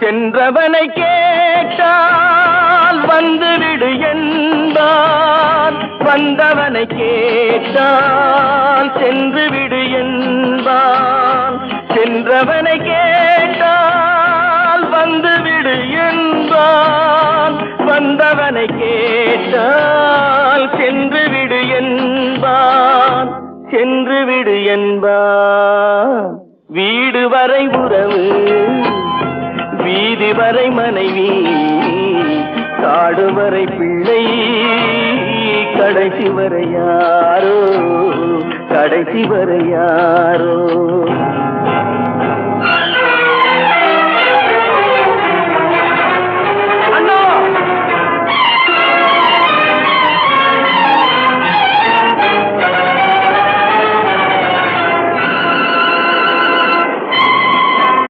சென்றவனை கேட்டால் வந்துவிடு என்பான், வந்தவனை கேட்டால் சென்று விடு என்பான். சென்றவனை கேட்டால் வந்துவிடு என்பான், வந்தவனை கேட்டால் சென்று விடு என்பான், சென்று விடு என்பான். வீடு வரை உறவு, வீதி வரை மனைவி, காடு வரை பிள்ளை, கடைசி வரை யாரோ, கடைசி வரை யாரோ.